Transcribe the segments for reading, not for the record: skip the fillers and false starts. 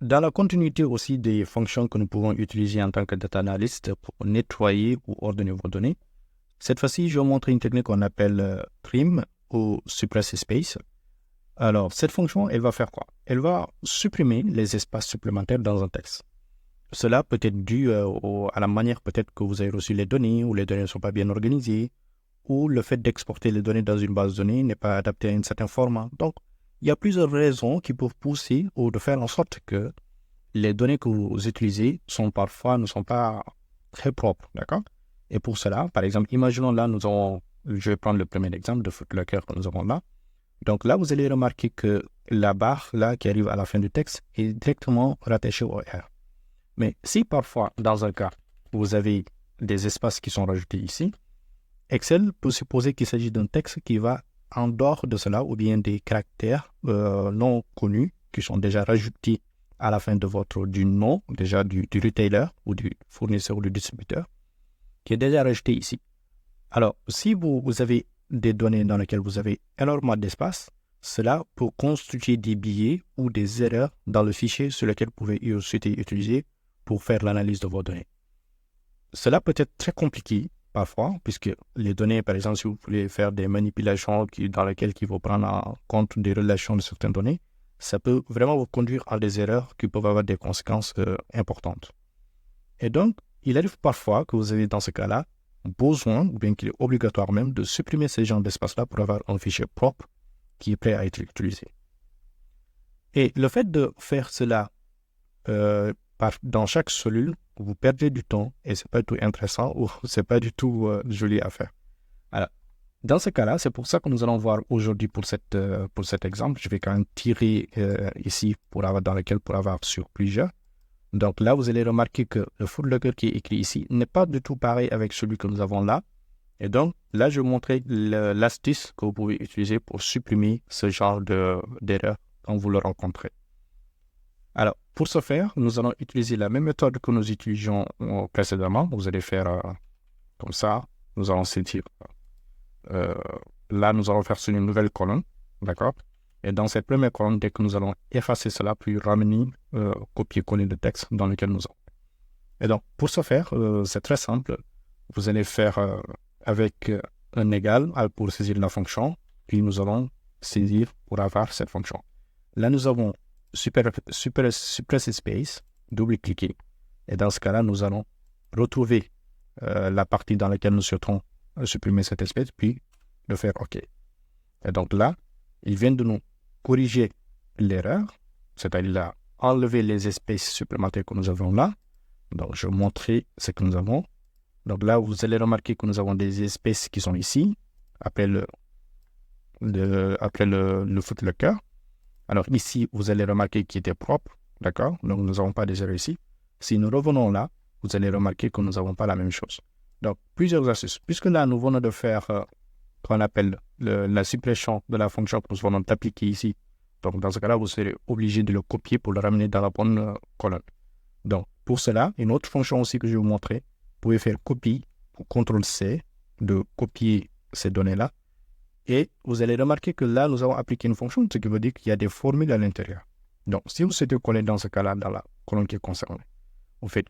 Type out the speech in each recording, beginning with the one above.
dans la continuité aussi des fonctions que nous pouvons utiliser en tant que data analyst pour nettoyer ou ordonner vos données, cette fois-ci, je vais vous montrer une technique qu'on appelle trim ou suppress space. Alors, cette fonction, elle va faire quoi? Elle va supprimer les espaces supplémentaires dans un texte. Cela peut être dû à la manière peut-être que vous avez reçu les données, ou les données ne sont pas bien organisées, ou le fait d'exporter les données dans une base de données n'est pas adapté à un certain format. Donc, il y a plusieurs raisons qui peuvent pousser ou de faire en sorte que les données que vous utilisez ne sont pas très propres, d'accord? Et pour cela, par exemple, imaginons là, je vais prendre le premier exemple de Footlocker que nous avons là. Donc là, vous allez remarquer que la barre là qui arrive à la fin du texte est directement rattachée au R. Mais si parfois, dans un cas, vous avez des espaces qui sont rajoutés ici, Excel peut supposer qu'il s'agit d'un texte qui va en dehors de cela, ou bien des caractères non connus qui sont déjà rajoutés à la fin du nom, déjà du retailer ou du fournisseur ou du distributeur, qui est déjà rajouté ici. Alors, si vous avez des données dans lesquelles vous avez énormément d'espace, cela peut constituer des billets ou des erreurs dans le fichier sur lequel vous pouvez ensuite utiliser pour faire l'analyse de vos données. Cela peut être très compliqué parfois, puisque les données, par exemple, si vous voulez faire des manipulations dans lesquelles il faut prendre en compte des relations de certaines données, ça peut vraiment vous conduire à des erreurs qui peuvent avoir des conséquences importantes. Et donc, il arrive parfois que vous avez dans ce cas-là besoin, ou bien qu'il est obligatoire même, de supprimer ces genres d'espace-là pour avoir un fichier propre qui est prêt à être utilisé. Et le fait de faire cela dans chaque cellule, vous perdez du temps et c'est pas du tout intéressant ou c'est pas du tout joli à faire. Alors, dans ce cas-là, c'est pour ça que nous allons voir aujourd'hui pour cet exemple. Je vais quand même tirer ici dans lequel pour avoir sur plusieurs. Donc là, vous allez remarquer que le footlocker qui est écrit ici n'est pas du tout pareil avec celui que nous avons là. Et donc, là, je vais vous montrer l'astuce que vous pouvez utiliser pour supprimer ce genre d'erreur quand vous le rencontrez. Alors, pour ce faire, nous allons utiliser la même méthode que nous utilisions précédemment. Vous allez faire comme ça. Nous allons saisir. Là, nous allons faire sur une nouvelle colonne. D'accord? Et dans cette première colonne, dès que nous allons effacer cela, puis ramener copier-coller le texte dans lequel nous avons. Et donc, pour ce faire, c'est très simple. Vous allez faire avec un égal pour saisir la fonction, puis nous allons saisir pour avoir cette fonction. Là, nous avons suppress space, double-cliquer. Et dans ce cas-là, nous allons retrouver la partie dans laquelle nous souhaitons supprimer cette espèce, puis le faire OK. Et donc là, il vient de nous corriger l'erreur, c'est-à-dire il a enlevé les espèces supplémentaires que nous avons là. Donc, je vais montrer ce que nous avons. Donc là, vous allez remarquer que nous avons des espèces qui sont ici, après le footlocker. Alors ici, vous allez remarquer qu'il était propre, d'accord? Donc, nous n'avons pas des erreurs ici. Si nous revenons là, vous allez remarquer que nous n'avons pas la même chose. Donc, plusieurs astuces. Puisque là, nous venons de faire qu'on appelle la suppression de la fonction que nous venons d'appliquer ici. Donc, dans ce cas-là, vous serez obligé de le copier pour le ramener dans la bonne colonne. Donc, pour cela, une autre fonction aussi que je vais vous montrer, vous pouvez faire copie ou CTRL-C, de copier ces données-là. Et vous allez remarquer que là, nous avons appliqué une fonction, ce qui veut dire qu'il y a des formules à l'intérieur. Donc, si vous souhaitez coller dans ce cas-là, dans la colonne qui est concernée, vous faites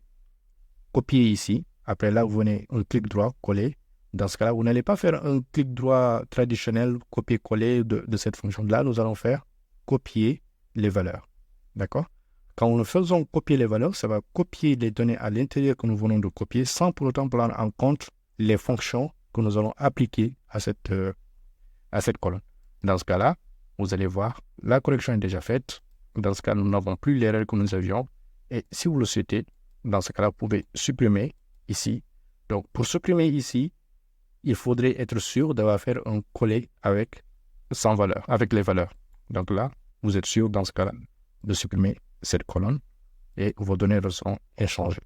copier ici. Après là, vous venez un clic droit, coller. Dans ce cas-là, vous n'allez pas faire un clic droit traditionnel, copier-coller de cette fonction-là. Nous allons faire copier les valeurs. D'accord? Quand nous faisons copier les valeurs, ça va copier les données à l'intérieur que nous venons de copier sans pour autant prendre en compte les fonctions que nous allons appliquer à cette colonne. Dans ce cas-là, vous allez voir, la correction est déjà faite. Dans ce cas, nous n'avons plus l'erreur que nous avions. Et si vous le souhaitez, dans ce cas-là, vous pouvez supprimer ici. Donc, pour supprimer ici, il faudrait être sûr d'avoir fait un coller avec les valeurs. Donc là, vous êtes sûr dans ce cas-là de supprimer cette colonne et vos données seront échangées.